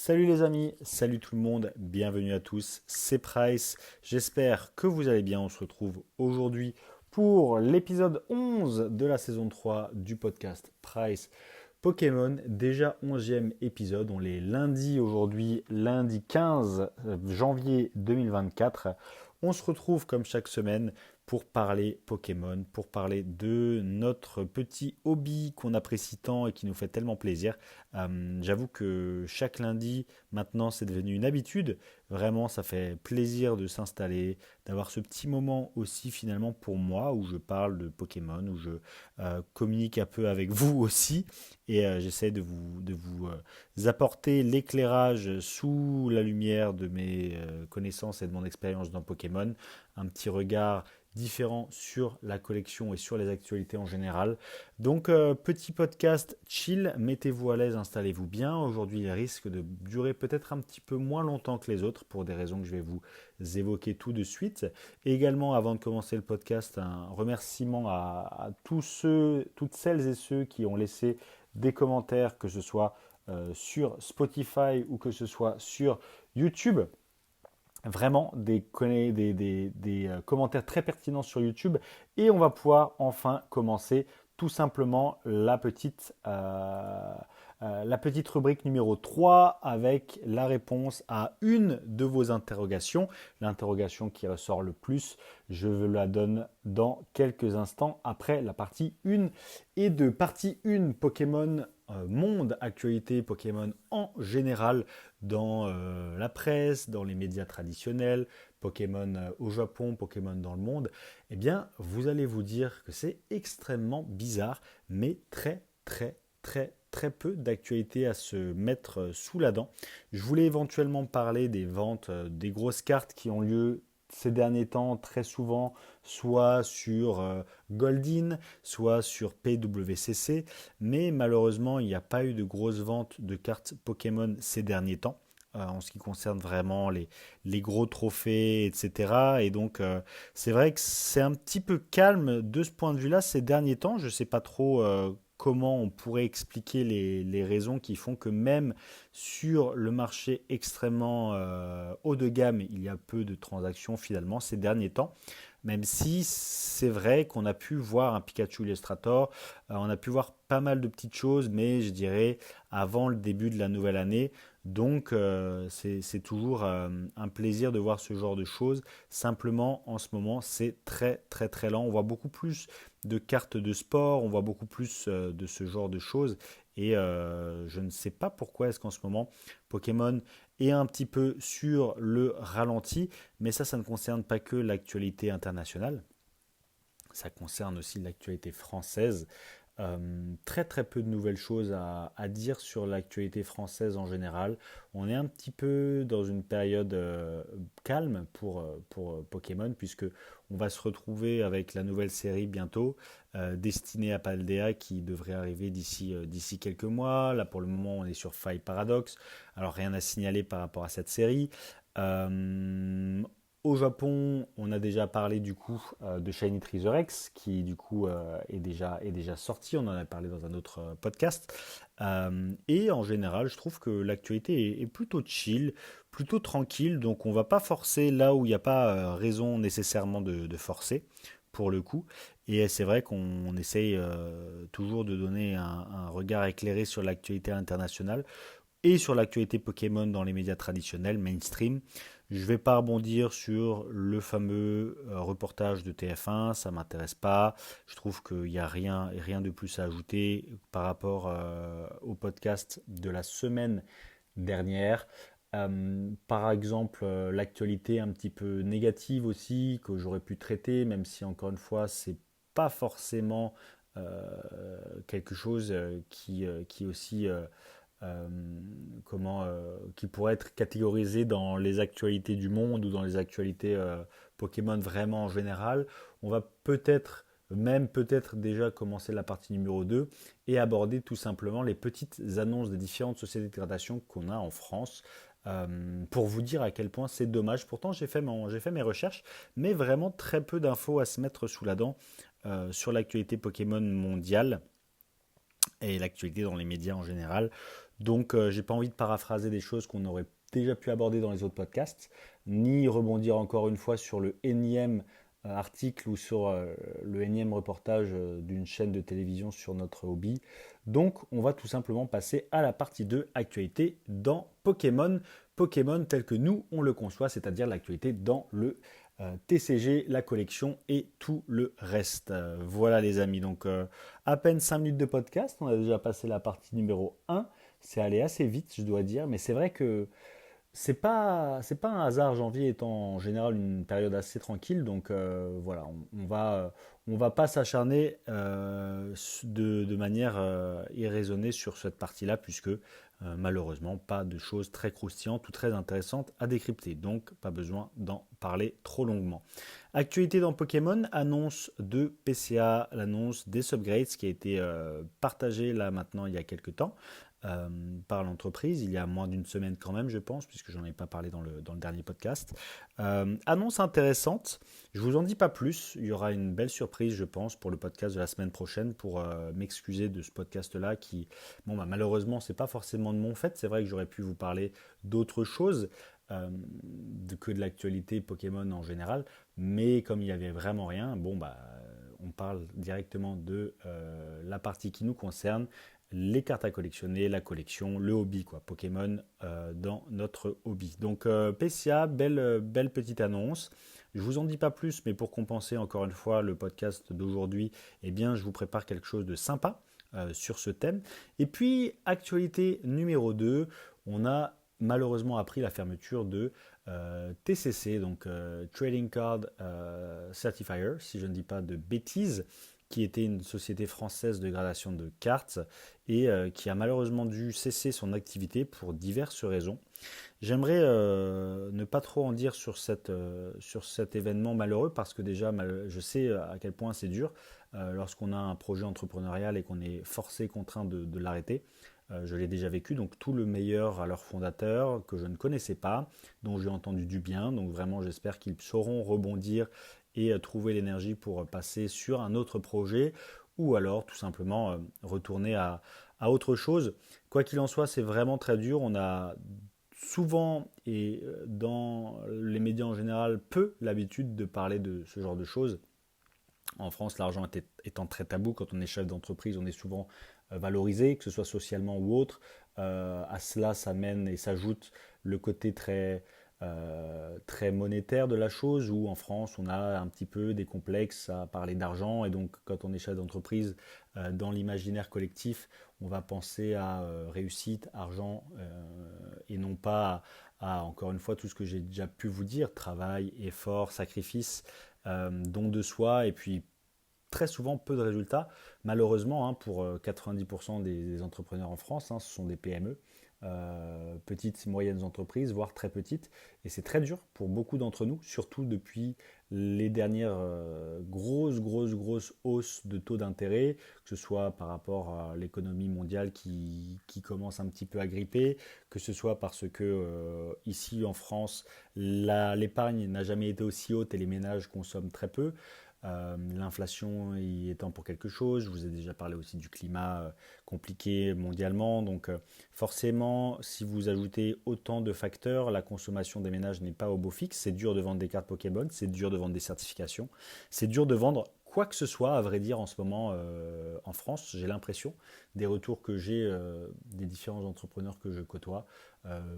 Salut les amis, salut tout le monde, bienvenue à tous, c'est Price, j'espère que vous allez bien, on se retrouve aujourd'hui pour l'épisode 11 de la saison 3 du podcast Price Pokémon, déjà 11e épisode, on est lundi aujourd'hui, lundi 15 janvier 2024, on se retrouve comme chaque semaine pour parler Pokémon, pour parler de notre petit hobby qu'on apprécie tant et qui nous fait tellement plaisir. J'avoue que chaque lundi, maintenant, c'est devenu une habitude. Vraiment, ça fait plaisir de s'installer, d'avoir ce petit moment aussi finalement pour moi où je parle de Pokémon, où je communique un peu avec vous aussi et j'essaie de vous apporter l'éclairage sous la lumière de mes connaissances et de mon expérience dans Pokémon, un petit regard différent sur la collection et sur les actualités en général. Donc petit podcast chill, mettez-vous à l'aise, installez-vous bien. Aujourd'hui il risque de durer peut-être un petit peu moins longtemps que les autres pour des raisons que je vais vous évoquer tout de suite. Et également avant de commencer le podcast, un remerciement à tous ceux, toutes celles et ceux qui ont laissé des commentaires, que ce soit sur Spotify ou que ce soit sur YouTube. Vraiment des commentaires très pertinents sur YouTube et on va pouvoir enfin commencer tout simplement la petite rubrique numéro 3 avec la réponse à une de vos interrogations. L'interrogation qui ressort le plus, je vous la donne dans quelques instants après la partie 1 et 2. Partie 1, Pokémon monde, actualité Pokémon en général dans la presse, dans les médias traditionnels, Pokémon au Japon, Pokémon dans le monde, eh bien vous allez vous dire que c'est extrêmement bizarre, mais très peu d'actualité à se mettre sous la dent. Je voulais éventuellement parler des ventes des grosses cartes qui ont lieu ces derniers temps très souvent, soit sur Goldin, soit sur PWCC, mais malheureusement il n'y a pas eu de grosses ventes de cartes Pokémon ces derniers temps. En ce qui concerne vraiment les gros trophées, etc. Et donc, c'est vrai que c'est un petit peu calme de ce point de vue-là ces derniers temps. Je ne sais pas trop comment on pourrait expliquer les raisons qui font que même sur le marché extrêmement haut de gamme, il y a peu de transactions finalement ces derniers temps. Même si c'est vrai qu'on a pu voir un Pikachu Illustrator, on a pu voir pas mal de petites choses, mais je dirais avant le début de la nouvelle année. Donc c'est toujours un plaisir de voir ce genre de choses. Simplement en ce moment c'est très lent. On voit beaucoup plus de cartes de sport, on voit beaucoup plus de ce genre de choses. Et je ne sais pas pourquoi est-ce qu'en ce moment Pokémon est un petit peu sur le ralenti, mais ça ne concerne pas que l'actualité internationale, ça concerne aussi l'actualité française. Très peu de nouvelles choses à dire sur l'actualité française en général. On est un petit peu dans une période calme pour Pokémon puisque on va se retrouver avec la nouvelle série bientôt destinée à Paldea qui devrait arriver d'ici quelques mois. Là pour le moment on est sur Faille Paradox. Alors rien à signaler par rapport à cette série. Euh, Au Japon, on a déjà parlé du coup de Shiny Treasurex qui du coup est déjà sorti, on en a parlé dans un autre podcast. Et en général, je trouve que l'actualité est plutôt chill, plutôt tranquille, donc on va pas forcer là où il n'y a pas raison nécessairement de forcer pour le coup. Et c'est vrai qu'on essaye toujours de donner un regard éclairé sur l'actualité internationale et sur l'actualité Pokémon dans les médias traditionnels, mainstream. Je ne vais pas rebondir sur le fameux reportage de TF1, ça ne m'intéresse pas. Je trouve qu'il n'y a rien de plus à ajouter par rapport au podcast de la semaine dernière. Par exemple, l'actualité un petit peu négative aussi, que j'aurais pu traiter, même si encore une fois, c'est pas forcément quelque chose qui aussi euh, qui pourrait être catégorisé dans les actualités du monde ou dans les actualités Pokémon vraiment en général. On va peut-être déjà commencer la partie numéro 2 et aborder tout simplement les petites annonces des différentes sociétés de gradation qu'on a en France. Pour vous dire à quel point c'est dommage. Pourtant, j'ai fait mes recherches, mais vraiment très peu d'infos à se mettre sous la dent sur l'actualité Pokémon mondiale et l'actualité dans les médias en général. Donc, j'ai pas envie de paraphraser des choses qu'on aurait déjà pu aborder dans les autres podcasts, ni rebondir encore une fois sur le énième article ou sur le énième reportage d'une chaîne de télévision sur notre hobby. Donc, on va tout simplement passer à la partie 2, actualité dans Pokémon. Pokémon tel que nous, on le conçoit, c'est-à-dire l'actualité dans le TCG, la collection et tout le reste. Voilà les amis, donc à peine 5 minutes de podcast, on a déjà passé la partie numéro 1. C'est allé assez vite, je dois dire, mais c'est vrai que c'est pas un hasard, janvier étant en général une période assez tranquille, donc voilà, on va pas s'acharner de manière irraisonnée sur cette partie-là, puisque malheureusement pas de choses très croustillantes ou très intéressantes à décrypter, donc pas besoin d'en parler trop longuement. Actualité dans Pokémon, annonce de PCA, l'annonce des upgrades qui a été partagée là maintenant il y a quelques temps euh, par l'entreprise, il y a moins d'une semaine quand même, je pense, puisque j'en ai pas parlé dans le dernier podcast. Annonce intéressante, je vous en dis pas plus, il y aura une belle surprise, je pense, pour le podcast de la semaine prochaine, pour m'excuser de ce podcast-là qui, bon, bah, malheureusement, c'est pas forcément de mon fait, c'est vrai que j'aurais pu vous parler d'autres choses. Que de l'actualité Pokémon en général, mais comme il n'y avait vraiment rien, bon bah on parle directement de la partie qui nous concerne, les cartes à collectionner, la collection, le hobby, quoi, Pokémon dans notre hobby. Donc PCA, belle petite annonce. Je vous en dis pas plus, mais pour compenser encore une fois le podcast d'aujourd'hui, eh bien je vous prépare quelque chose de sympa sur ce thème. Et puis, actualité numéro 2, on a malheureusement appris la fermeture de TCC, donc Trading Card Certifier, si je ne dis pas de bêtises, qui était une société française de gradation de cartes et qui a malheureusement dû cesser son activité pour diverses raisons. J'aimerais ne pas trop en dire sur cet événement malheureux parce que déjà je sais à quel point c'est dur lorsqu'on a un projet entrepreneurial et qu'on est forcé, contraint de l'arrêter. Je l'ai déjà vécu, donc tout le meilleur à leurs fondateurs que je ne connaissais pas, dont j'ai entendu du bien. Donc vraiment, j'espère qu'ils sauront rebondir et trouver l'énergie pour passer sur un autre projet ou alors tout simplement retourner à autre chose. Quoi qu'il en soit, c'est vraiment très dur. On a souvent et dans les médias en général peu l'habitude de parler de ce genre de choses. En France, l'argent étant très tabou, quand on est chef d'entreprise, on est souvent valorisé, que ce soit socialement ou autre. À cela s'amène et s'ajoute le côté très monétaire de la chose, où en France, on a un petit peu des complexes à parler d'argent. Et donc, quand on est chef d'entreprise, dans l'imaginaire collectif, on va penser à réussite, argent, et non pas encore une fois, tout ce que j'ai déjà pu vous dire, travail, effort, sacrifice, don de soi, et puis très souvent peu de résultats. Malheureusement, hein, pour 90% des entrepreneurs en France, hein, ce sont des PME, petites, moyennes entreprises, voire très petites. Et c'est très dur pour beaucoup d'entre nous, surtout depuis les dernières grosses hausses de taux d'intérêt, que ce soit par rapport à l'économie mondiale qui commence un petit peu à gripper, que ce soit parce que ici en France, l'épargne n'a jamais été aussi haute et les ménages consomment très peu. L'inflation y étant pour quelque chose, je vous ai déjà parlé aussi du climat compliqué mondialement, donc forcément si vous ajoutez autant de facteurs, la consommation des ménages n'est pas au beau fixe, c'est dur de vendre des cartes Pokémon, c'est dur de vendre des certifications, c'est dur de vendre quoi que ce soit à vrai dire en ce moment en France, j'ai l'impression, des retours que j'ai des différents entrepreneurs que je côtoie,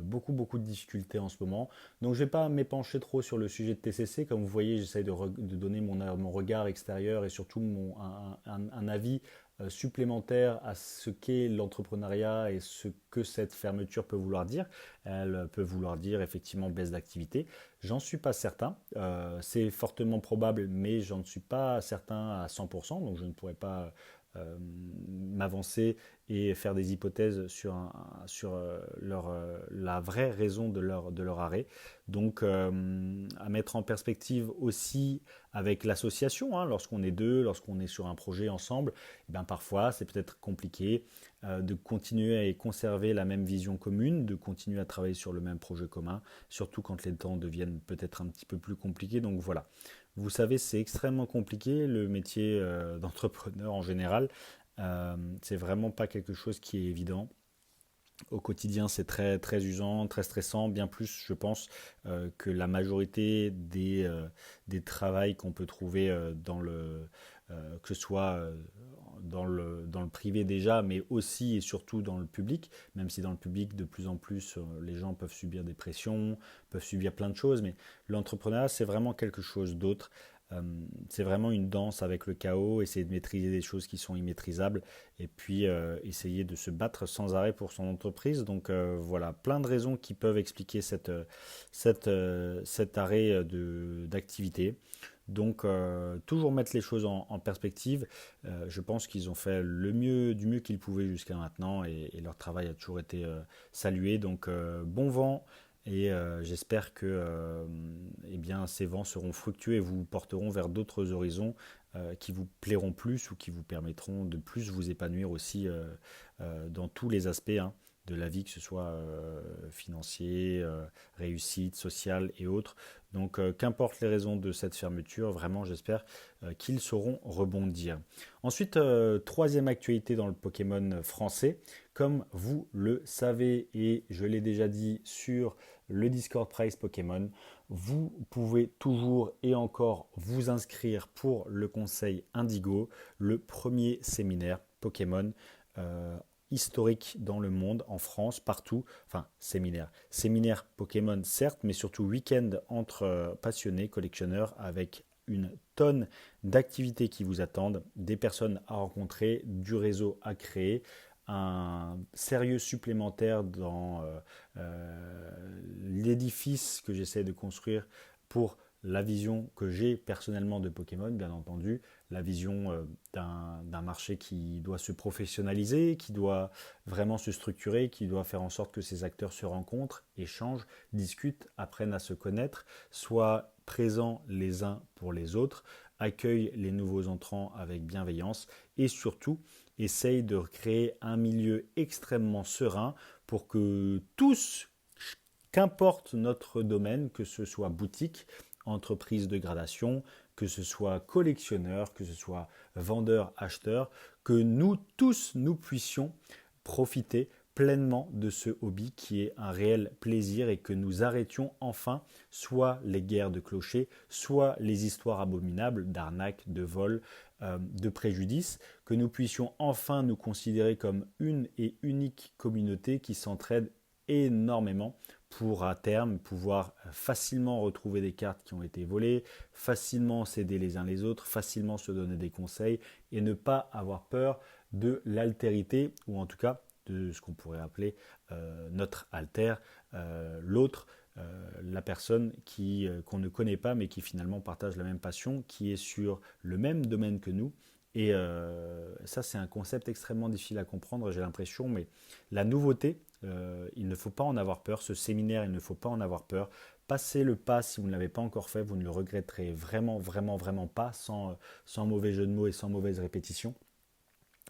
beaucoup de difficultés en ce moment. Donc je ne vais pas m'épancher trop sur le sujet de TCC. Comme vous voyez, j'essaie de donner mon regard extérieur et surtout un avis supplémentaire à ce qu'est l'entrepreneuriat et ce que cette fermeture peut vouloir dire. Elle peut vouloir dire effectivement baisse d'activité. J'en suis pas certain. C'est fortement probable, mais j'en suis pas certain à 100%. Donc je ne pourrais pas m'avancer et faire des hypothèses sur la vraie raison de leur arrêt. Donc à mettre en perspective aussi avec l'association, hein, lorsqu'on est deux, lorsqu'on est sur un projet ensemble, eh bien, parfois c'est peut-être compliqué de continuer à conserver la même vision commune, de continuer à travailler sur le même projet commun, surtout quand les temps deviennent peut-être un petit peu plus compliqués. Donc voilà, vous savez, c'est extrêmement compliqué le métier d'entrepreneur en général. C'est vraiment pas quelque chose qui est évident. Au quotidien, c'est très, très usant, très stressant, bien plus, je pense, que la majorité des travails qu'on peut trouver que ce soit dans le privé déjà, mais aussi et surtout dans le public, même si dans le public, de plus en plus, les gens peuvent subir des pressions, peuvent subir plein de choses, mais l'entrepreneuriat, c'est vraiment quelque chose d'autre. Euh, c'est vraiment une danse avec le chaos, essayer de maîtriser des choses qui sont immaîtrisables et puis essayer de se battre sans arrêt pour son entreprise. Donc voilà, plein de raisons qui peuvent expliquer cet arrêt d'activité. Donc toujours mettre les choses en perspective. Je pense qu'ils ont fait du mieux qu'ils pouvaient jusqu'à maintenant et leur travail a toujours été salué. Donc bon vent et j'espère que eh bien, ces vents seront fructueux et vous porteront vers d'autres horizons qui vous plairont plus ou qui vous permettront de plus vous épanouir aussi dans tous les aspects hein, de la vie, que ce soit financier, réussite, sociale et autres. Donc qu'importe les raisons de cette fermeture, vraiment j'espère qu'ils sauront rebondir. Ensuite, troisième actualité dans le Pokémon français, comme vous le savez et je l'ai déjà dit sur le Discord Prize Pokémon, vous pouvez toujours et encore vous inscrire pour le conseil Indigo, le premier séminaire Pokémon euh, historique dans le monde, en France, partout. Enfin, séminaire Pokémon certes, mais surtout week-end entre passionnés, collectionneurs, avec une tonne d'activités qui vous attendent, des personnes à rencontrer, du réseau à créer, un sérieux supplémentaire dans l'édifice que j'essaie de construire pour la vision que j'ai personnellement de Pokémon, bien entendu, la vision d'un marché qui doit se professionnaliser, qui doit vraiment se structurer, qui doit faire en sorte que ces acteurs se rencontrent, échangent, discutent, apprennent à se connaître, soient présents les uns pour les autres, accueillent les nouveaux entrants avec bienveillance et surtout essayent de créer un milieu extrêmement serein pour que tous, qu'importe notre domaine, que ce soit boutique, entreprise de gradation, que ce soit collectionneur, que ce soit vendeur, acheteur, que nous tous, nous puissions profiter pleinement de ce hobby qui est un réel plaisir et que nous arrêtions enfin soit les guerres de clochers, soit les histoires abominables d'arnaques, de vols, de préjudices, que nous puissions enfin nous considérer comme une et unique communauté qui s'entraide énormément pour à terme pouvoir facilement retrouver des cartes qui ont été volées, facilement s'aider les uns les autres, facilement se donner des conseils et ne pas avoir peur de l'altérité ou en tout cas de ce qu'on pourrait appeler notre alter, l'autre, la personne qu'on ne connaît pas mais qui finalement partage la même passion, qui est sur le même domaine que nous. Et ça, c'est un concept extrêmement difficile à comprendre, j'ai l'impression, mais la nouveauté, il ne faut pas en avoir peur. Ce séminaire, il ne faut pas en avoir peur. Passez le pas si vous ne l'avez pas encore fait, vous ne le regretterez vraiment, vraiment, vraiment pas, sans mauvais jeu de mots et sans mauvaise répétition.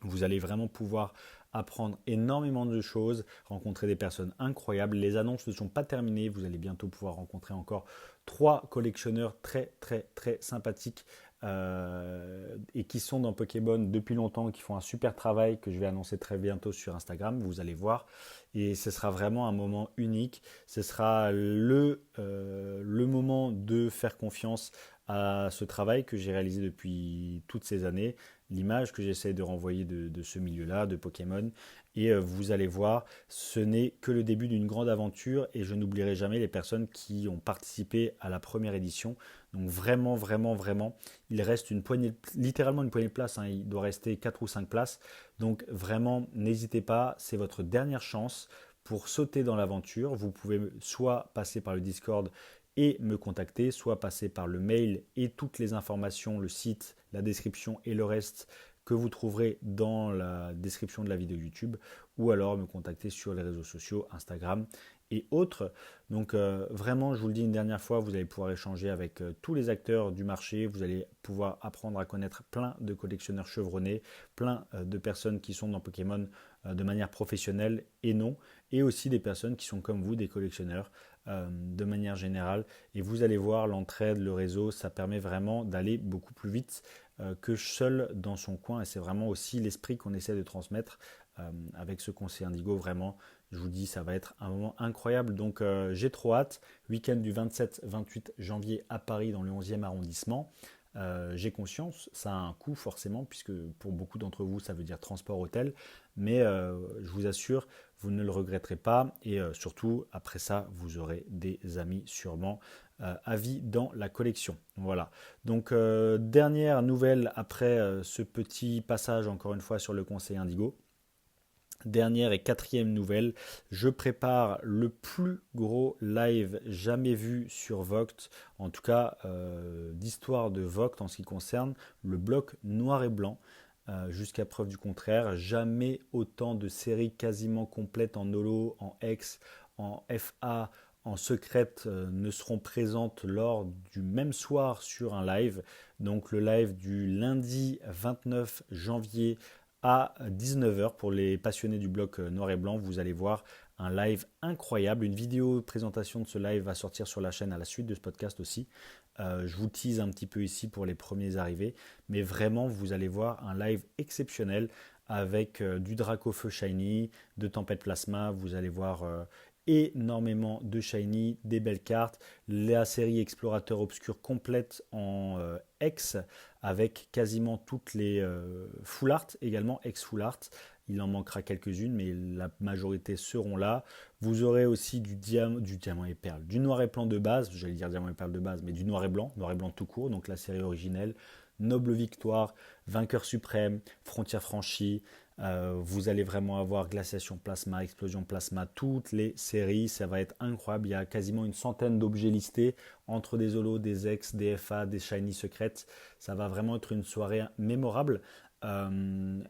Vous allez vraiment pouvoir apprendre énormément de choses, rencontrer des personnes incroyables. Les annonces ne sont pas terminées. Vous allez bientôt pouvoir rencontrer encore 3 collectionneurs très très très sympathiques et qui sont dans Pokémon depuis longtemps, qui font un super travail que je vais annoncer très bientôt sur Instagram. Vous allez voir. Et ce sera vraiment un moment unique. Ce sera le moment de faire confiance à ce travail que j'ai réalisé depuis toutes ces années, l'image que j'essaie de renvoyer de ce milieu-là, de Pokémon. Et vous allez voir, ce n'est que le début d'une grande aventure et je n'oublierai jamais les personnes qui ont participé à la première édition. Donc vraiment, vraiment, vraiment, il reste littéralement une poignée de places, hein. Il doit rester 4 ou 5 places. Donc vraiment, n'hésitez pas, c'est votre dernière chance pour sauter dans l'aventure. Vous pouvez soit passer par le Discord et me contacter, soit passer par le mail et toutes les informations, le site, la description et le reste que vous trouverez dans la description de la vidéo YouTube, ou alors me contacter sur les réseaux sociaux, Instagram et autres. Donc vraiment, je vous le dis une dernière fois, vous allez pouvoir échanger avec tous les acteurs du marché, vous allez pouvoir apprendre à connaître plein de collectionneurs chevronnés, plein de personnes qui sont dans Pokémon de manière professionnelle et non, et aussi des personnes qui sont comme vous, des collectionneurs de manière générale. Et vous allez voir, l'entraide, le réseau, ça permet vraiment d'aller beaucoup plus vite que seul dans son coin. Et c'est vraiment aussi l'esprit qu'on essaie de transmettre avec ce conseil Indigo, vraiment Je vous dis, ça va être un moment incroyable. Donc j'ai trop hâte. Week-end du 27-28 janvier à Paris dans le 11e arrondissement. J'ai conscience, ça a un coût forcément, puisque pour beaucoup d'entre vous, ça veut dire transport hôtel. Mais je vous assure, vous ne le regretterez pas. Et surtout, après ça, vous aurez des amis sûrement à vie dans la collection. Voilà. Donc, dernière nouvelle après ce petit passage, encore une fois, sur le conseil Indigo. Dernière et quatrième nouvelle, je prépare le plus gros live jamais vu sur Vogt, en tout cas d'histoire de Vogt en ce qui concerne le bloc noir et blanc. Jusqu'à preuve du contraire, jamais autant de séries quasiment complètes en holo, en X, en FA, en secrète ne seront présentes lors du même soir sur un live. Donc le live du lundi 29 janvier à 19h pour les passionnés du bloc noir et blanc. Vous allez voir un live incroyable. Une vidéo présentation de ce live va sortir sur la chaîne à la suite de ce podcast aussi. Je vous tease un petit peu ici pour les premiers arrivés. Mais vraiment, vous allez voir un live exceptionnel avec du Dracofeu Shiny, de Tempête Plasma. Vous allez voir énormément de Shiny, des belles cartes. La série Explorateur Obscur complète en X avec quasiment toutes les full art, également ex full art. Il en manquera quelques-unes, mais la majorité seront là. Vous aurez aussi du diamant et perle, du noir et blanc de base, j'allais dire diamant et perle de base, mais du noir et blanc tout court, donc la série originelle, Noble Victoire, Vainqueur Suprême, Frontière Franchie. Vous allez vraiment avoir Glaciation Plasma, Explosion Plasma, toutes les séries, ça va être incroyable. Il y a quasiment une centaine d'objets listés entre des holos, des ex, des FA, des shiny secrètes. Ça va vraiment être une soirée mémorable.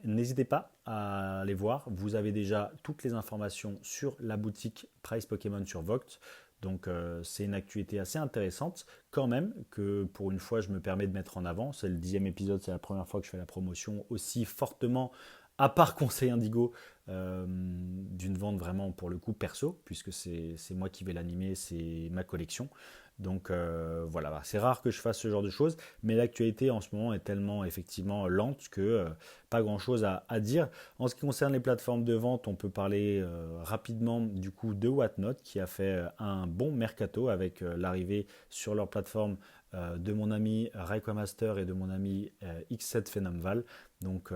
N'hésitez pas à aller voir. Vous avez déjà toutes les informations sur la boutique Price Pokémon sur Vogt. Donc c'est une actualité assez intéressante quand même que pour une fois je me permets de mettre en avant. C'est le 10e épisode, c'est la première fois que je fais la promotion aussi fortement, à part Conseil Indigo, d'une vente vraiment pour le coup perso, puisque c'est moi qui vais l'animer, c'est ma collection. Donc voilà, c'est rare que je fasse ce genre de choses, mais l'actualité en ce moment est tellement effectivement lente que pas grand-chose à dire. En ce qui concerne les plateformes de vente, on peut parler rapidement du coup de Whatnot qui a fait un bon mercato avec l'arrivée sur leur plateforme de mon ami Raikwa Master et de mon ami X7 Phenomval. Donc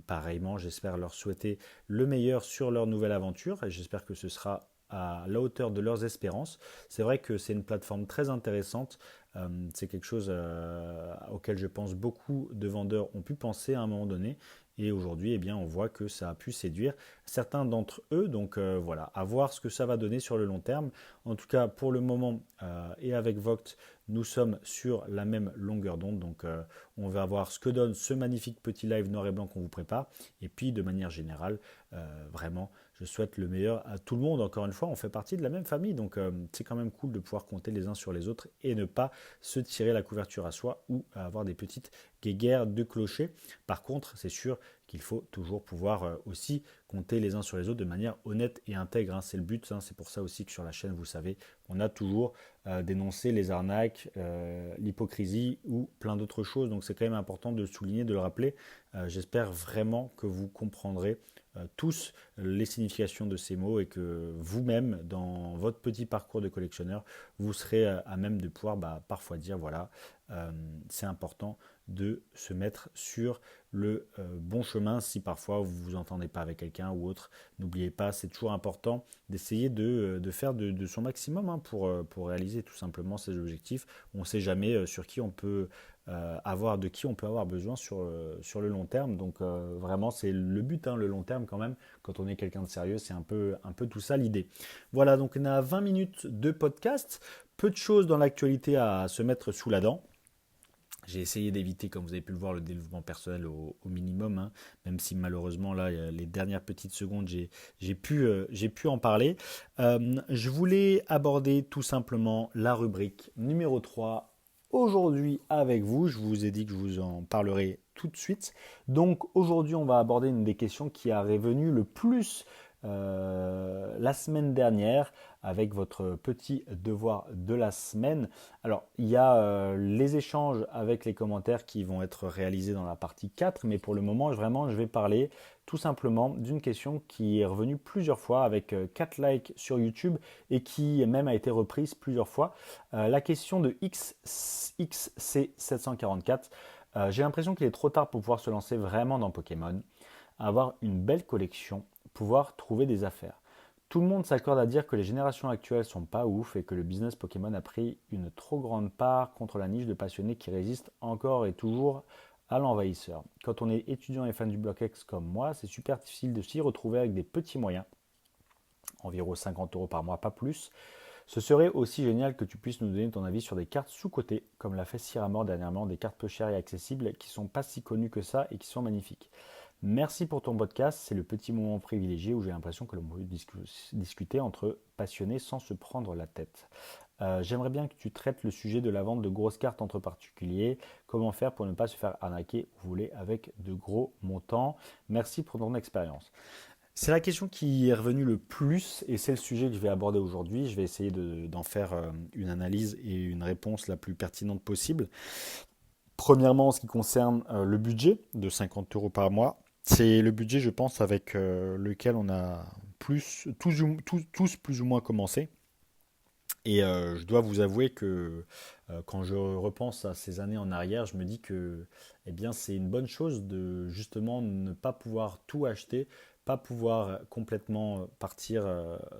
pareillement, j'espère leur souhaiter le meilleur sur leur nouvelle aventure et j'espère que ce sera à la hauteur de leurs espérances. C'est vrai que c'est une plateforme très intéressante. C'est quelque chose auquel je pense beaucoup de vendeurs ont pu penser à un moment donné. Et aujourd'hui, eh bien, on voit que ça a pu séduire certains d'entre eux. Donc voilà, à voir ce que ça va donner sur le long terme. En tout cas, pour le moment, et avec Vogt, nous sommes sur la même longueur d'onde. Donc on va voir ce que donne ce magnifique petit live noir et blanc qu'on vous prépare. Et puis, de manière générale, vraiment, je souhaite le meilleur à tout le monde. Encore une fois, on fait partie de la même famille. Donc c'est quand même cool de pouvoir compter les uns sur les autres et ne pas se tirer la couverture à soi ou avoir des petites guéguerres de clochers. Par contre, c'est sûr qu'il faut toujours pouvoir aussi compter les uns sur les autres de manière honnête et intègre. C'est le but, c'est pour ça aussi que sur la chaîne, vous savez, on a toujours dénoncé les arnaques, l'hypocrisie ou plein d'autres choses. Donc c'est quand même important de le souligner, de le rappeler. J'espère vraiment que vous comprendrez tous les significations de ces mots et que vous-même, dans votre petit parcours de collectionneur, vous serez à même de pouvoir parfois dire, voilà, c'est important de se mettre sur le bon chemin si parfois vous ne vous entendez pas avec quelqu'un ou autre. N'oubliez pas, c'est toujours important d'essayer de faire de son maximum pour réaliser tout simplement ses objectifs. On ne sait jamais sur qui on peut de qui on peut avoir besoin sur le long terme. Donc vraiment, c'est le but, le long terme quand même. Quand on est quelqu'un de sérieux, c'est un peu tout ça l'idée. Voilà, donc on a 20 minutes de podcast. Peu de choses dans l'actualité à se mettre sous la dent. J'ai essayé d'éviter, comme vous avez pu le voir, le développement personnel au minimum, même si malheureusement, là, les dernières petites secondes, j'ai pu en parler. Je voulais aborder tout simplement la rubrique numéro 3 aujourd'hui avec vous. Je vous ai dit que je vous en parlerai tout de suite. Donc aujourd'hui, on va aborder une des questions qui a revenu le plus la semaine dernière avec votre petit devoir de la semaine. Alors, il y a les échanges avec les commentaires qui vont être réalisés dans la partie 4, mais pour le moment, vraiment, je vais parler tout simplement d'une question qui est revenue plusieurs fois avec 4 likes sur YouTube et qui même a été reprise plusieurs fois. La question de XXC744. J'ai l'impression qu'il est trop tard pour pouvoir se lancer vraiment dans Pokémon, avoir une belle collection, pouvoir trouver des affaires. Tout le monde s'accorde à dire que les générations actuelles sont pas ouf et que le business Pokémon a pris une trop grande part contre la niche de passionnés qui résistent encore et toujours à l'envahisseur. Quand on est étudiant et fan du Block X comme moi, c'est super difficile de s'y retrouver avec des petits moyens, environ 50 euros par mois, pas plus. Ce serait aussi génial que tu puisses nous donner ton avis sur des cartes sous-cotées, comme l'a fait Cyramore dernièrement, des cartes peu chères et accessibles qui sont pas si connues que ça et qui sont magnifiques. Merci pour ton podcast, c'est le petit moment privilégié où j'ai l'impression que l'on peut discuter entre passionnés sans se prendre la tête. J'aimerais bien que tu traites le sujet de la vente de grosses cartes entre particuliers, comment faire pour ne pas se faire arnaquer ou voler avec de gros montants. Merci pour ton expérience. C'est la question qui est revenue le plus et c'est le sujet que je vais aborder aujourd'hui. Je vais essayer d'en faire une analyse et une réponse la plus pertinente possible. Premièrement, en ce qui concerne le budget de 50 euros par mois, c'est le budget, je pense, avec lequel on a tous plus ou moins commencé. Et je dois vous avouer que quand je repense à ces années en arrière, je me dis que eh bien, c'est une bonne chose de justement ne pas pouvoir tout acheter, pas pouvoir complètement partir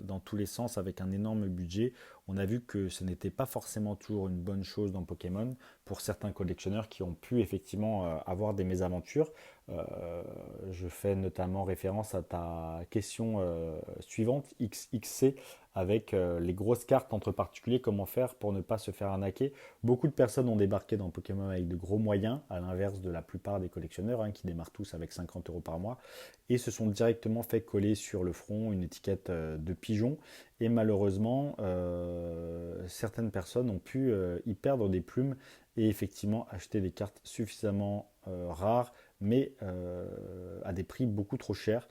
dans tous les sens avec un énorme budget. On a vu que ce n'était pas forcément toujours une bonne chose dans Pokémon pour certains collectionneurs qui ont pu effectivement avoir des mésaventures. Je fais notamment référence à ta question suivante, XXC, avec les grosses cartes entre particuliers, comment faire pour ne pas se faire arnaquer. Beaucoup de personnes ont débarqué dans Pokémon avec de gros moyens, à l'inverse de la plupart des collectionneurs qui démarrent tous avec 50 euros par mois, et se sont directement fait coller sur le front une étiquette de pigeon. Et malheureusement, certaines personnes ont pu y perdre des plumes et effectivement acheter des cartes suffisamment rares, mais à des prix beaucoup trop chers.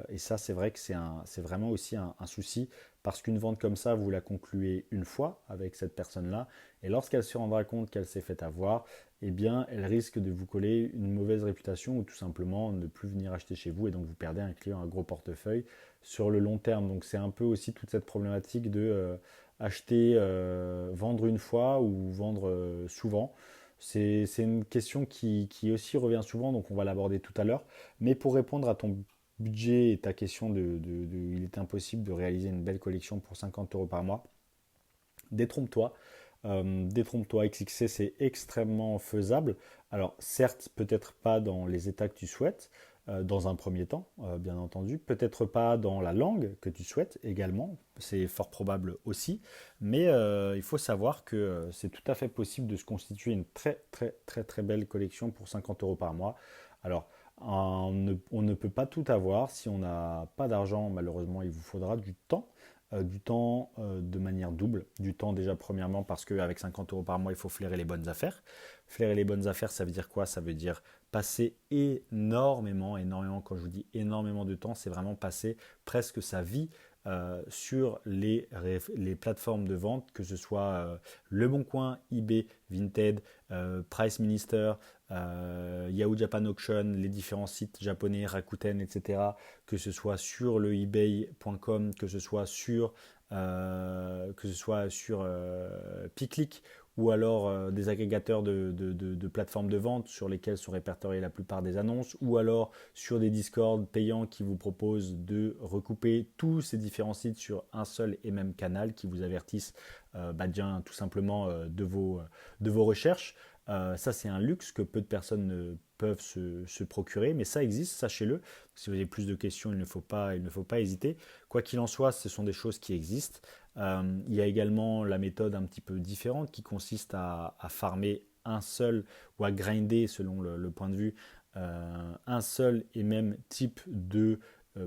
Et ça, c'est vrai que c'est vraiment aussi un souci parce qu'une vente comme ça, vous la concluez une fois avec cette personne-là, et lorsqu'elle se rendra compte qu'elle s'est fait avoir, eh bien, elle risque de vous coller une mauvaise réputation ou tout simplement ne plus venir acheter chez vous et donc vous perdez un client, un gros portefeuille sur le long terme. Donc c'est un peu aussi toute cette problématique de acheter, vendre une fois ou vendre souvent. C'est une question qui aussi revient souvent, donc on va l'aborder tout à l'heure. Mais pour répondre à ton budget et ta question il est impossible de réaliser une belle collection pour 50 euros par mois, détrompe-toi. Détrompe-toi, XXC c'est extrêmement faisable. Alors certes, peut-être pas dans les états que tu souhaites, dans un premier temps, bien entendu. Peut-être pas dans la langue que tu souhaites également, c'est fort probable aussi. Mais il faut savoir que c'est tout à fait possible de se constituer une très très très très belle collection pour 50 euros par mois. Alors, on ne peut pas tout avoir. Si on n'a pas d'argent, malheureusement, il vous faudra du temps de manière double. Du temps déjà premièrement parce qu'avec 50 euros par mois, il faut flairer les bonnes affaires. Flairer les bonnes affaires, ça veut dire quoi? Ça veut dire passer énormément, quand je vous dis énormément de temps, c'est vraiment passer presque sa vie sur les plateformes de vente, que ce soit Le Bon Coin, eBay, Vinted, Price Minister, Yahoo Japan Auction, les différents sites japonais, Rakuten, etc., que ce soit sur le ebay.com, que ce soit sur Piclic ou alors des agrégateurs de plateformes de vente sur lesquels sont répertoriées la plupart des annonces, ou alors sur des Discord payants qui vous proposent de recouper tous ces différents sites sur un seul et même canal qui vous avertissent tout simplement de vos recherches. Ça, c'est un luxe que peu de personnes ne peuvent se procurer, mais ça existe, sachez-le. Si vous avez plus de questions, il ne faut pas hésiter. Quoi qu'il en soit, ce sont des choses qui existent. Il y a également la méthode un petit peu différente qui consiste à farmer un seul ou à grinder selon le point de vue un seul et même type de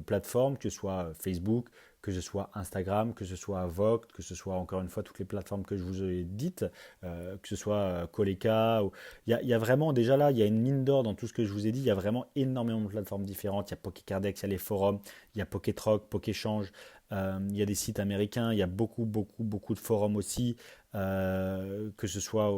plateforme, que ce soit Facebook, que ce soit Instagram, que ce soit Vogt, que ce soit encore une fois toutes les plateformes que je vous ai dites, que ce soit Koleka. Il y a vraiment déjà là, il y a une mine d'or dans tout ce que je vous ai dit. Il y a vraiment énormément de plateformes différentes. Il y a Pokécardex, il y a les forums, il y a Pokétroc, Pokéchange. Il y a des sites américains, il y a beaucoup de forums aussi, que ce soit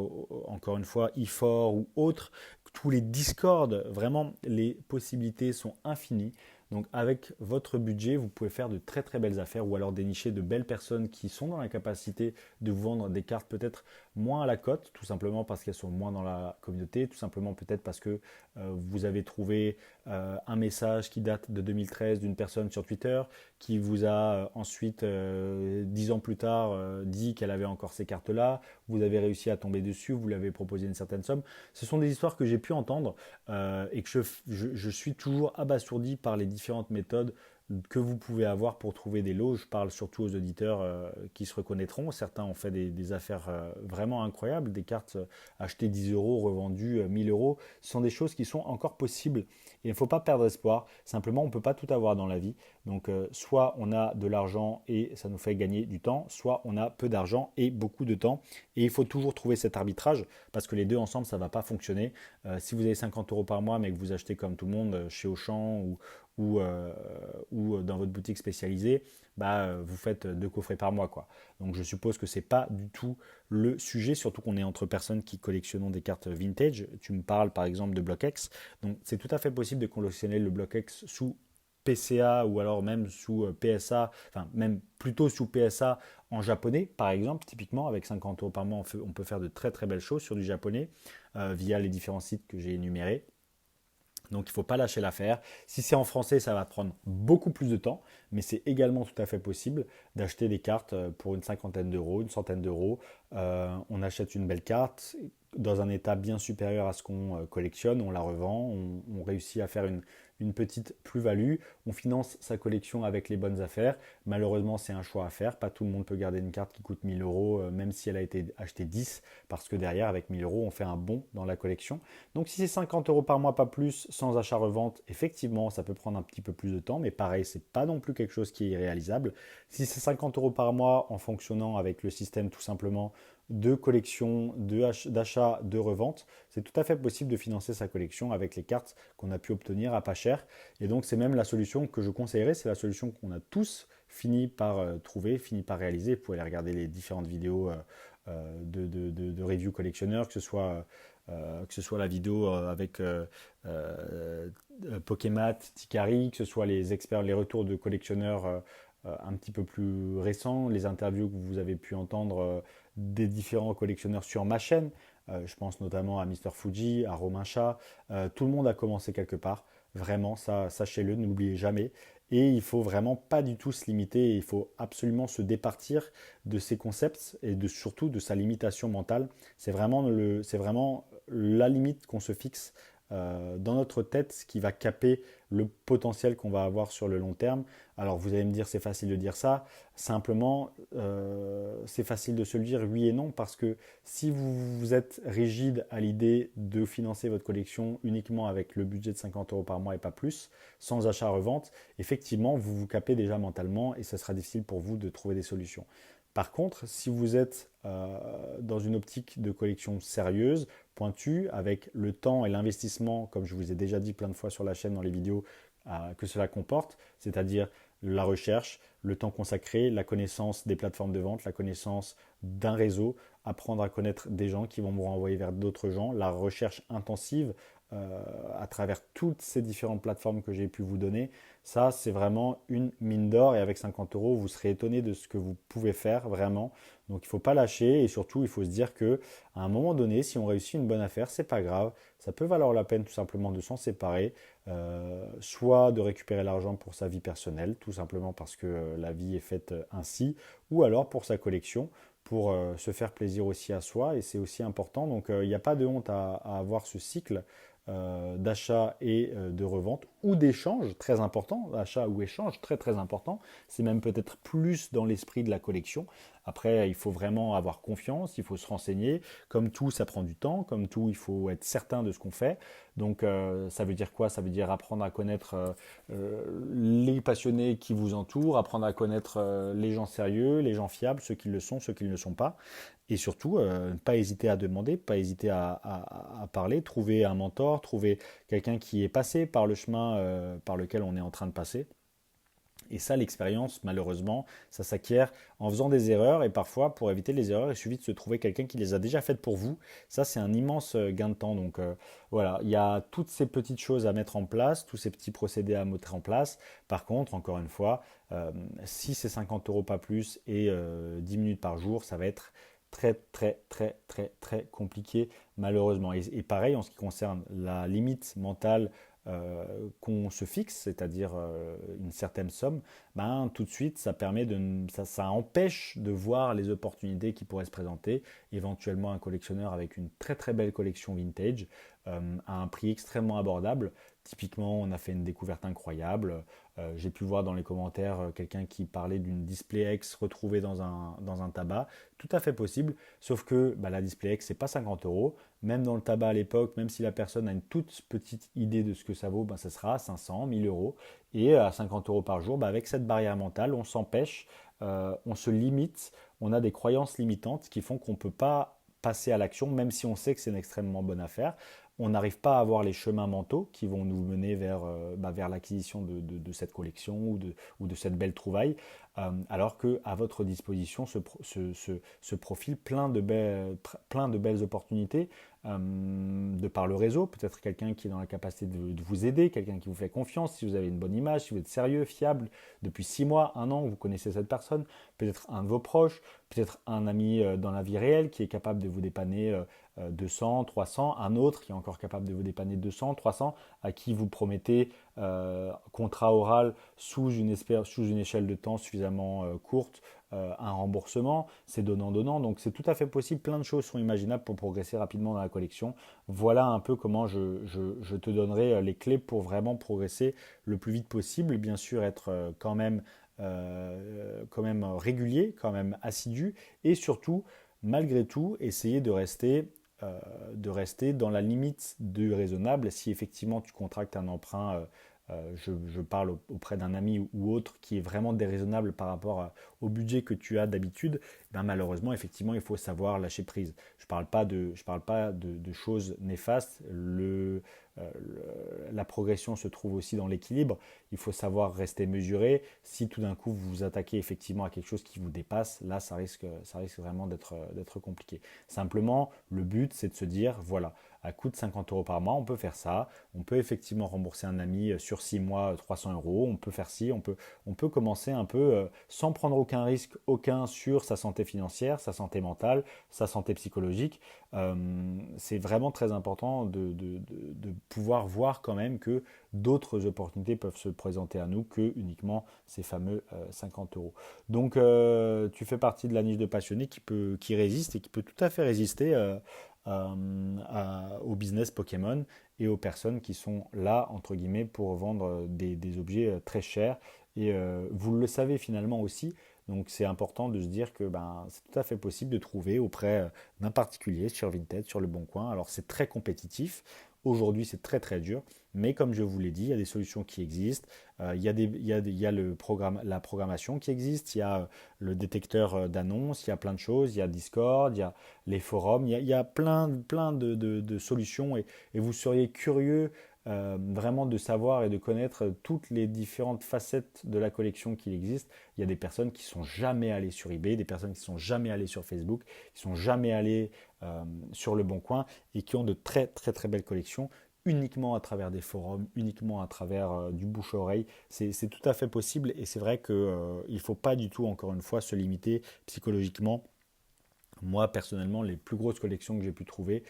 encore une fois eFor ou autres, tous les Discord, vraiment les possibilités sont infinies. Donc avec votre budget, vous pouvez faire de très très belles affaires ou alors dénicher de belles personnes qui sont dans la capacité de vous vendre des cartes peut-être moins à la cote, tout simplement parce qu'elles sont moins dans la communauté, tout simplement peut-être parce que vous avez trouvé un message qui date de 2013 d'une personne sur Twitter qui vous a ensuite, 10 ans plus tard, dit qu'elle avait encore ces cartes-là, vous avez réussi à tomber dessus, vous lui avez proposé une certaine somme. Ce sont des histoires que j'ai pu entendre et que je suis toujours abasourdi par les différentes méthodes que vous pouvez avoir pour trouver des lots. Je parle surtout aux auditeurs qui se reconnaîtront. Certains ont fait des affaires vraiment incroyables, des cartes achetées 10 euros, revendues 1000 euros. Ce sont des choses qui sont encore possibles et il ne faut pas perdre espoir. Simplement, on ne peut pas tout avoir dans la vie. Donc, soit on a de l'argent et ça nous fait gagner du temps, soit on a peu d'argent et beaucoup de temps. Et il faut toujours trouver cet arbitrage parce que les deux ensemble, ça ne va pas fonctionner. Si vous avez 50 euros par mois, mais que vous achetez comme tout le monde chez Auchan ou, euh, ou dans votre boutique spécialisée, bah, vous faites deux coffrets par mois, quoi. Donc je suppose que c'est pas du tout le sujet, surtout qu'on est entre personnes qui collectionnent des cartes vintage. Tu me parles par exemple de BlockX, donc c'est tout à fait possible de collectionner le BlockX sous PCA ou alors même sous PSA, enfin même plutôt sous PSA en japonais par exemple, typiquement avec 50 euros par mois on peut faire de très très belles choses sur du japonais via les différents sites que j'ai énumérés. Donc il ne faut pas lâcher l'affaire. Si c'est en français, ça va prendre beaucoup plus de temps, mais c'est également tout à fait possible d'acheter des cartes pour une cinquantaine d'euros, une centaine d'euros. On achète une belle carte dans un état bien supérieur à ce qu'on collectionne, on la revend, on réussit à faire une petite plus-value, on finance sa collection avec les bonnes affaires. Malheureusement, c'est un choix à faire. Pas tout le monde peut garder une carte qui coûte 1000 euros, même si elle a été achetée 10, parce que derrière, avec 1000 euros, on fait un bond dans la collection. Donc si c'est 50 euros par mois, pas plus, sans achat-revente, effectivement, ça peut prendre un petit peu plus de temps, mais pareil, c'est pas non plus quelque chose qui est irréalisable. Si c'est 50 euros par mois en fonctionnant avec le système tout simplement de collection, d'achat, de revente, c'est tout à fait possible de financer sa collection avec les cartes qu'on a pu obtenir à pas cher. Et donc c'est même la solution que je conseillerais, c'est la solution qu'on a tous fini par trouver, fini par réaliser. Vous pouvez aller regarder les différentes vidéos de review collectionneurs, que ce soit la vidéo avec Pokémat, Tikari, que ce soit les experts, les retours de collectionneurs un petit peu plus récents, les interviews que vous avez pu entendre des différents collectionneurs sur ma chaîne. Je pense notamment à Mister Fuji, à Romain Chat. Tout le monde a commencé quelque part. Vraiment, ça, sachez-le, ne l'oubliez jamais. Et il faut vraiment pas du tout se limiter. Il faut absolument se départir de ces concepts et surtout de sa limitation mentale. C'est vraiment la limite qu'on se fixe dans notre tête qui va caper le potentiel qu'on va avoir sur le long terme. Alors vous allez me dire c'est facile de dire ça, simplement c'est facile de se le dire oui et non parce que si vous êtes rigide à l'idée de financer votre collection uniquement avec le budget de 50 euros par mois et pas plus, sans achat-revente, effectivement vous vous capez déjà mentalement et ça sera difficile pour vous de trouver des solutions. Par contre, si vous êtes dans une optique de collection sérieuse, pointue, avec le temps et l'investissement, comme je vous ai déjà dit plein de fois sur la chaîne dans les vidéos, que cela comporte, c'est-à-dire la recherche, le temps consacré, la connaissance des plateformes de vente, la connaissance d'un réseau, apprendre à connaître des gens qui vont vous renvoyer vers d'autres gens, la recherche intensive à travers toutes ces différentes plateformes que j'ai pu vous donner. Ça, c'est vraiment une mine d'or et avec 50 euros, vous serez étonné de ce que vous pouvez faire vraiment. Donc il ne faut pas lâcher et surtout il faut se dire que à un moment donné, si on réussit une bonne affaire, c'est pas grave. Ça peut valoir la peine tout simplement de s'en séparer, soit de récupérer l'argent pour sa vie personnelle, tout simplement parce que la vie est faite ainsi, ou alors pour sa collection pour se faire plaisir aussi à soi et c'est aussi important. Donc il n'y a pas de honte à avoir ce cycle d'achat et de revente ou d'échange, très important, achat ou échange, très très important. C'est même peut-être plus dans l'esprit de la collection. Après, il faut vraiment avoir confiance, il faut se renseigner. Comme tout, ça prend du temps. Comme tout, il faut être certain de ce qu'on fait. Donc, ça veut dire quoi? Ça veut dire apprendre à connaître les passionnés qui vous entourent, apprendre à connaître les gens sérieux, les gens fiables, ceux qui le sont, ceux qui ne le sont pas. Et surtout, ne pas hésiter à demander, pas hésiter à parler, trouver un mentor, trouver quelqu'un qui est passé par le chemin par lequel on est en train de passer. Et ça, l'expérience, malheureusement, ça s'acquiert en faisant des erreurs. Et parfois, pour éviter les erreurs, il suffit de se trouver quelqu'un qui les a déjà faites pour vous. Ça, c'est un immense gain de temps. Donc voilà, il y a toutes ces petites choses à mettre en place, tous ces petits procédés à mettre en place. Par contre, encore une fois, si c'est 50 euros pas plus et 10 minutes par jour, ça va être très très très très très compliqué malheureusement. Et pareil en ce qui concerne la limite mentale qu'on se fixe, c'est-à-dire une certaine somme, ben, tout de suite, ça permet ça empêche de voir les opportunités qui pourraient se présenter. Éventuellement, un collectionneur avec une très très belle collection vintage à un prix extrêmement abordable. Typiquement, on a fait une découverte incroyable. J'ai pu voir dans les commentaires quelqu'un qui parlait d'une Display X retrouvée dans un tabac. Tout à fait possible, sauf que bah, la Display X, c'est pas 50 euros. Même dans le tabac à l'époque, même si la personne a une toute petite idée de ce que ça vaut, ben, ça sera à 500, 1000 euros. Et à 50 euros par jour, ben, avec cette barrière mentale, on s'empêche, on se limite, on a des croyances limitantes qui font qu'on ne peut pas passer à l'action, même si on sait que c'est une extrêmement bonne affaire. On n'arrive pas à avoir les chemins mentaux qui vont nous mener vers l'acquisition de cette collection ou de cette belle trouvaille, alors qu'à votre disposition se profilent plein de belles opportunités de par le réseau, peut-être quelqu'un qui est dans la capacité de vous aider, quelqu'un qui vous fait confiance, si vous avez une bonne image, si vous êtes sérieux, fiable, depuis 6 mois, un an, vous connaissez cette personne, peut-être un de vos proches, peut-être un ami dans la vie réelle qui est capable de vous dépanner 200, 300, un autre qui est encore capable de vous dépanner 200, 300, à qui vous promettez contrat oral sous une échelle de temps suffisamment courte, un remboursement, c'est donnant-donnant. Donc c'est tout à fait possible, plein de choses sont imaginables pour progresser rapidement dans la collection. Voilà un peu comment je te donnerai les clés pour vraiment progresser le plus vite possible. Bien sûr, être quand même régulier, quand même assidu, et surtout, malgré tout, essayer de rester dans la limite du raisonnable. Si effectivement tu contractes un emprunt, je parle auprès d'un ami ou autre qui est vraiment déraisonnable par rapport au budget que tu as d'habitude, ben malheureusement, effectivement, il faut savoir lâcher prise. Je parle pas de choses néfastes. La progression se trouve aussi dans l'équilibre. Il faut savoir rester mesuré. Si tout d'un coup vous vous attaquez effectivement à quelque chose qui vous dépasse, là, ça risque vraiment d'être compliqué. Simplement, le but, c'est de se dire, voilà, à coût de 50 euros par mois, on peut faire ça. On peut effectivement rembourser un ami sur 6 mois 300 euros. On peut faire ci, on peut commencer un peu sans prendre aucun risque, aucun sur sa santé financière, sa santé mentale, sa santé psychologique. C'est vraiment très important de pouvoir voir quand même que d'autres opportunités peuvent se présenter à nous que uniquement ces fameux 50 euros. Donc tu fais partie de la niche de passionnés qui résiste et qui peut tout à fait résister au business Pokémon et aux personnes qui sont là, entre guillemets, pour vendre des objets très chers. Et vous le savez finalement aussi, donc c'est important de se dire que ben, c'est tout à fait possible de trouver auprès d'un particulier sur Vinted, sur Le Bon Coin. Alors c'est très compétitif. Aujourd'hui, c'est très très dur, mais comme je vous l'ai dit, il y a des solutions qui existent. Il y a la programmation qui existe, il y a le détecteur d'annonces, il y a plein de choses, il y a Discord, il y a les forums, il y a plein de solutions et vous seriez curieux vraiment de savoir et de connaître toutes les différentes facettes de la collection qu'il existe. Il y a des personnes qui sont jamais allées sur eBay, des personnes qui sont jamais allées sur Facebook, qui sont jamais allées sur Le Bon Coin et qui ont de très très très belles collections uniquement à travers des forums, uniquement à travers du bouche-oreille. C'est tout à fait possible et c'est vrai qu'il ne faut pas du tout, encore une fois, se limiter psychologiquement. Moi, personnellement, les plus grosses collections que j'ai pu trouver,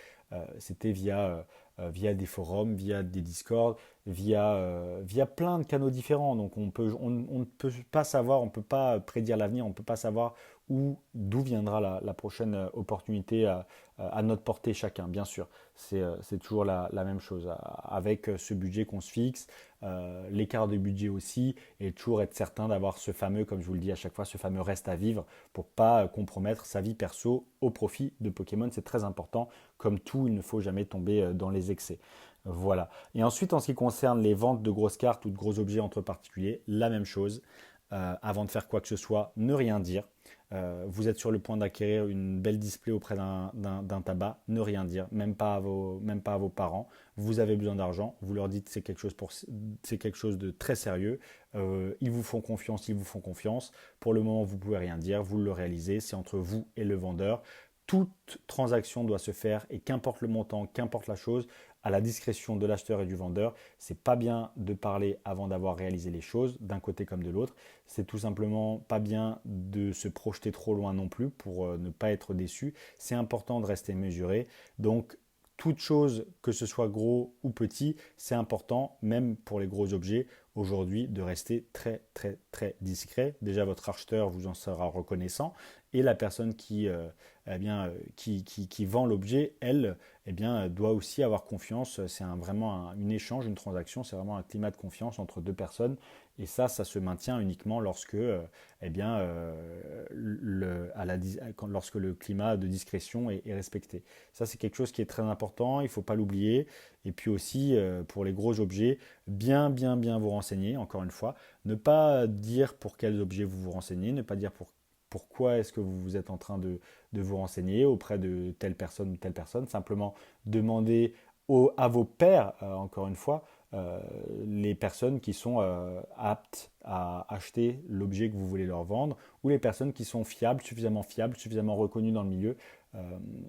c'était via des forums, via des Discord, via plein de canaux différents. Donc on ne peut pas savoir, on ne peut pas prédire l'avenir, on ne peut pas savoir ou d'où viendra la prochaine opportunité à notre portée chacun, bien sûr. C'est toujours la même chose. Avec ce budget qu'on se fixe, l'écart de budget aussi, et toujours être certain d'avoir ce fameux, comme je vous le dis à chaque fois, ce fameux reste à vivre pour pas compromettre sa vie perso au profit de Pokémon. C'est très important. Comme tout, il ne faut jamais tomber dans les excès. Voilà. Et ensuite, en ce qui concerne les ventes de grosses cartes ou de gros objets entre particuliers, la même chose. Avant de faire quoi que ce soit, ne rien dire. Vous êtes sur le point d'acquérir une belle display auprès d'un tabac, ne rien dire, même pas à vos parents. Vous avez besoin d'argent, vous leur dites c'est quelque chose de très sérieux. Ils vous font confiance, ils vous font confiance. Pour le moment, vous ne pouvez rien dire, vous le réalisez, c'est entre vous et le vendeur. Toute transaction doit se faire, et qu'importe le montant, qu'importe la chose, à la discrétion de l'acheteur et du vendeur. C'est pas bien de parler avant d'avoir réalisé les choses, d'un côté comme de l'autre. C'est tout simplement pas bien de se projeter trop loin non plus pour ne pas être déçu. C'est important de rester mesuré. Donc, toute chose, que ce soit gros ou petit, c'est important, même pour les gros objets, aujourd'hui, de rester très, très, très discret. Déjà, votre acheteur vous en sera reconnaissant, et la personne qui vend l'objet, elle, doit aussi avoir confiance. C'est vraiment un échange, une transaction, c'est vraiment un climat de confiance entre deux personnes. Et ça se maintient uniquement lorsque, lorsque le climat de discrétion est respecté. Ça, c'est quelque chose qui est très important, il ne faut pas l'oublier. Et puis aussi, pour les gros objets, bien vous renseigner, encore une fois. Ne pas dire pour quels objets vous vous renseignez, ne pas dire pourquoi est-ce que vous êtes en train de vous renseigner auprès de telle personne ou telle personne. Simplement demander à vos pairs, encore une fois, les personnes qui sont aptes à acheter l'objet que vous voulez leur vendre, ou les personnes qui sont fiables, suffisamment reconnues dans le milieu,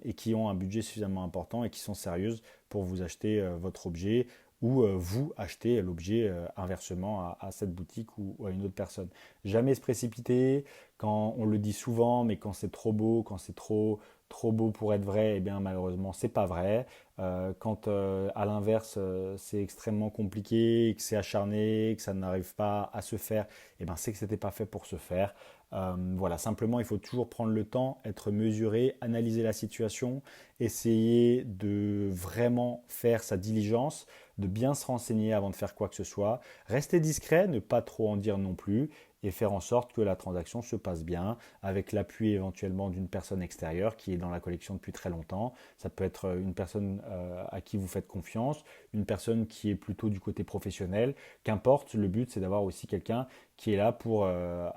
et qui ont un budget suffisamment important et qui sont sérieuses pour vous acheter votre objet, ou vous acheter l'objet inversement à cette boutique ou à une autre personne. Jamais se précipiter, quand on le dit souvent, mais quand c'est trop beau, quand c'est trop beau pour être vrai, eh bien malheureusement c'est pas vrai. Quand à l'inverse c'est extrêmement compliqué, que c'est acharné, que ça n'arrive pas à se faire, eh bien c'est que c'était pas fait pour se faire. Voilà, simplement il faut toujours prendre le temps, être mesuré, analyser la situation, essayer de vraiment faire sa diligence, de bien se renseigner avant de faire quoi que ce soit, rester discret, ne pas trop en dire non plus, et faire en sorte que la transaction se passe bien, avec l'appui éventuellement d'une personne extérieure qui est dans la collection depuis très longtemps. Ça peut être une personne à qui vous faites confiance, une personne qui est plutôt du côté professionnel, qu'importe, le but c'est d'avoir aussi quelqu'un qui est là pour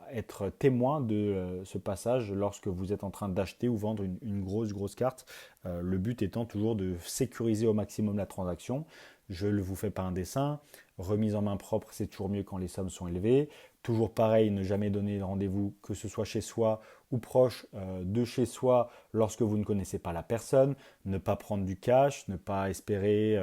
être témoin de ce passage lorsque vous êtes en train d'acheter ou vendre une grosse carte. Le but étant toujours de sécuriser au maximum la transaction. Je ne vous fais pas un dessin. Remise en main propre, c'est toujours mieux quand les sommes sont élevées. Toujours pareil, ne jamais donner rendez-vous, que ce soit chez soi ou proche de chez soi lorsque vous ne connaissez pas la personne. Ne pas prendre du cash, ne pas espérer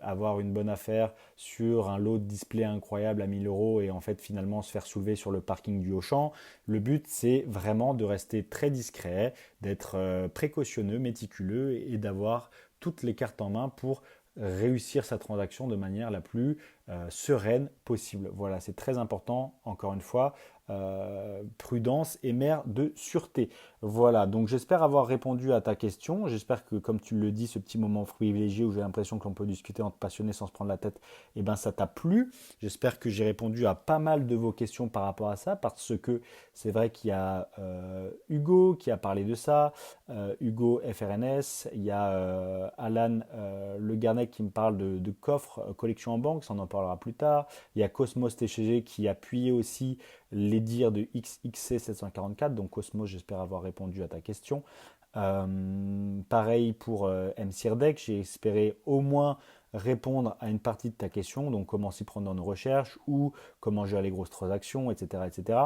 avoir une bonne affaire sur un lot de display incroyable à 1000 euros et en fait finalement se faire soulever sur le parking du Auchan. Le but c'est vraiment de rester très discret, d'être précautionneux, méticuleux et d'avoir toutes les cartes en main pour réussir sa transaction de manière la plus sereine possible. Voilà, c'est très important, encore une fois, prudence et mère de sûreté. Voilà, donc j'espère avoir répondu à ta question. J'espère que, comme tu le dis, ce petit moment privilégié où j'ai l'impression que l'on peut discuter entre passionnés sans se prendre la tête, eh ben, ça t'a plu. J'espère que j'ai répondu à pas mal de vos questions par rapport à ça, parce que c'est vrai qu'il y a Hugo qui a parlé de ça, Hugo FRNS, il y a Alan Le Garnec qui me parle de coffres collection en banque, ça on en parlera plus tard. Il y a Cosmos TCG qui appuyait aussi les dires de XXC 744, donc Cosmos, j'espère avoir répondu à ta question. Pareil pour MCirdec, j'ai espéré au moins répondre à une partie de ta question, donc comment s'y prendre dans nos recherches ou comment gérer les grosses transactions, etc. etc.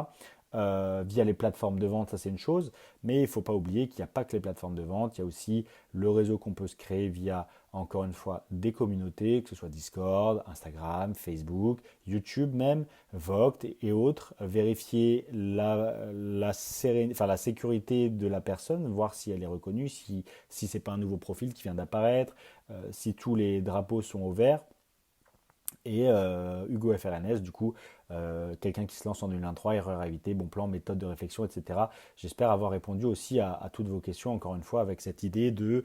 Via les plateformes de vente, ça c'est une chose, mais il ne faut pas oublier qu'il n'y a pas que les plateformes de vente, il y a aussi le réseau qu'on peut se créer via, encore une fois, des communautés, que ce soit Discord, Instagram, Facebook, YouTube même, Voct et autres. Vérifier la sécurité de la personne, voir si elle est reconnue, si ce n'est pas un nouveau profil qui vient d'apparaître, si tous les drapeaux sont au vert. Et Hugo FRNS, du coup, quelqu'un qui se lance en 2023, erreur à éviter, bon plan, méthode de réflexion, etc. J'espère avoir répondu aussi à toutes vos questions, encore une fois, avec cette idée de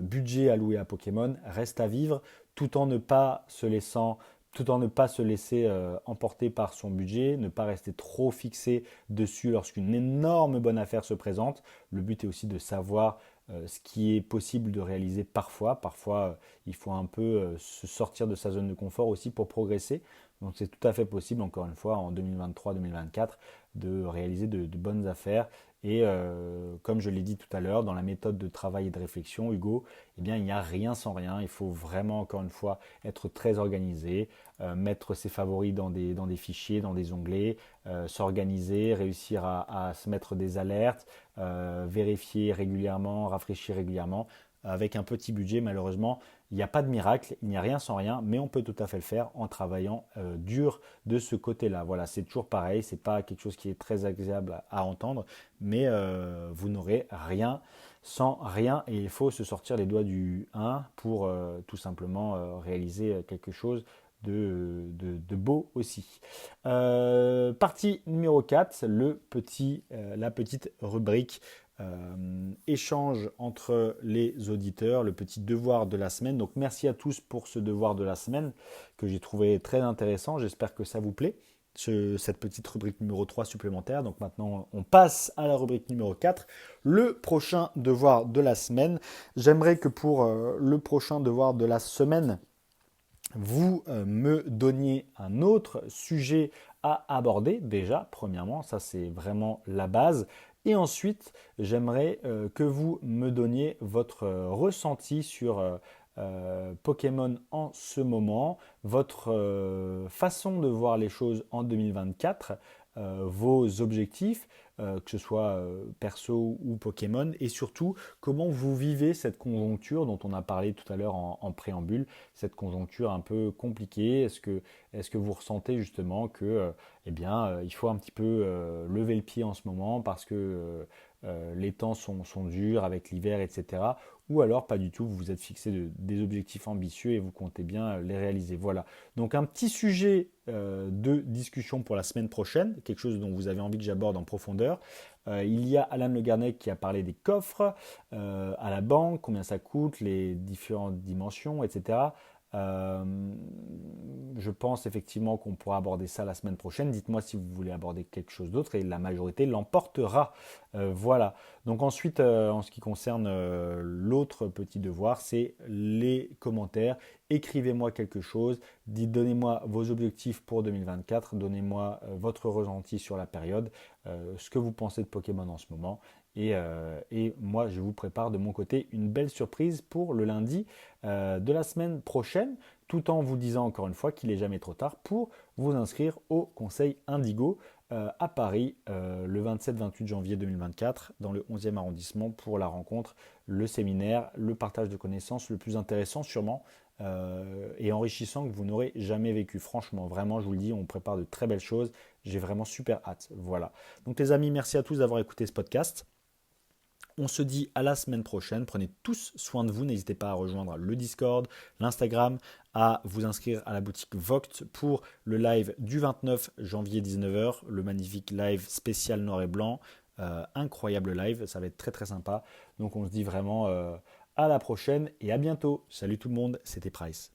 budget alloué à Pokémon, reste à vivre, tout en ne pas se laissant, tout en ne pas se laisser emporter par son budget, ne pas rester trop fixé dessus lorsqu'une énorme bonne affaire se présente. Le but est aussi de savoir ce qui est possible de réaliser parfois. Parfois, il faut un peu se sortir de sa zone de confort aussi pour progresser. Donc c'est tout à fait possible, encore une fois, en 2023-2024, de réaliser de bonnes affaires. Et comme je l'ai dit tout à l'heure, dans la méthode de travail et de réflexion, Hugo, eh bien, il n'y a rien sans rien. Il faut vraiment, encore une fois, être très organisé, mettre ses favoris dans des fichiers, dans des onglets, s'organiser, réussir à se mettre des alertes, vérifier régulièrement, rafraîchir régulièrement. Avec un petit budget, malheureusement, il n'y a pas de miracle, il n'y a rien sans rien, mais on peut tout à fait le faire en travaillant dur de ce côté-là. Voilà, c'est toujours pareil, c'est pas quelque chose qui est très agréable à entendre, mais vous n'aurez rien sans rien et il faut se sortir les doigts du 1 pour tout simplement réaliser quelque chose de beau aussi. Partie numéro 4, la petite rubrique échange entre les auditeurs, le petit devoir de la semaine. Donc merci à tous pour ce devoir de la semaine que j'ai trouvé très intéressant. J'espère que ça vous plaît, cette petite rubrique numéro 3 supplémentaire. Donc maintenant, on passe à la rubrique numéro 4, le prochain devoir de la semaine. J'aimerais que pour le prochain devoir de la semaine, vous me donniez un autre sujet à aborder déjà, premièrement, ça c'est vraiment la base. Et ensuite, j'aimerais que vous me donniez votre ressenti sur Pokémon en ce moment, votre façon de voir les choses en 2024, vos objectifs, que ce soit perso ou Pokémon, et surtout comment vous vivez cette conjoncture dont on a parlé tout à l'heure en préambule, cette conjoncture un peu compliquée. Est-ce que vous ressentez justement que eh bien, il faut un petit peu lever le pied en ce moment parce que les temps sont durs avec l'hiver, etc. Ou alors pas du tout, vous vous êtes fixé des objectifs ambitieux et vous comptez bien les réaliser. Voilà. Donc un petit sujet de discussion pour la semaine prochaine, quelque chose dont vous avez envie que j'aborde en profondeur. Il y a Alan Le Garnec qui a parlé des coffres à la banque, combien ça coûte, les différentes dimensions, etc. Euh, je pense effectivement qu'on pourra aborder ça la semaine prochaine. Dites-moi si vous voulez aborder quelque chose d'autre et la majorité l'emportera. Voilà. Donc ensuite, en ce qui concerne l'autre petit devoir, c'est les commentaires. Écrivez-moi quelque chose. Donnez-moi vos objectifs pour 2024. Donnez-moi votre ressenti sur la période, ce que vous pensez de Pokémon en ce moment. Et moi, je vous prépare de mon côté une belle surprise pour le lundi de la semaine prochaine, tout en vous disant encore une fois qu'il n'est jamais trop tard pour vous inscrire au Conseil Indigo à Paris le 27-28 janvier 2024 dans le 11e arrondissement pour la rencontre, le séminaire, le partage de connaissances le plus intéressant sûrement et enrichissant que vous n'aurez jamais vécu. Franchement, vraiment, je vous le dis, on prépare de très belles choses. J'ai vraiment super hâte. Voilà. Donc les amis, merci à tous d'avoir écouté ce podcast. On se dit à la semaine prochaine. Prenez tous soin de vous. N'hésitez pas à rejoindre le Discord, l'Instagram, à vous inscrire à la boutique Voct pour le live du 29 janvier 19h, le magnifique live spécial noir et blanc. Incroyable live, ça va être très très sympa. Donc on se dit vraiment à la prochaine et à bientôt. Salut tout le monde, c'était Price.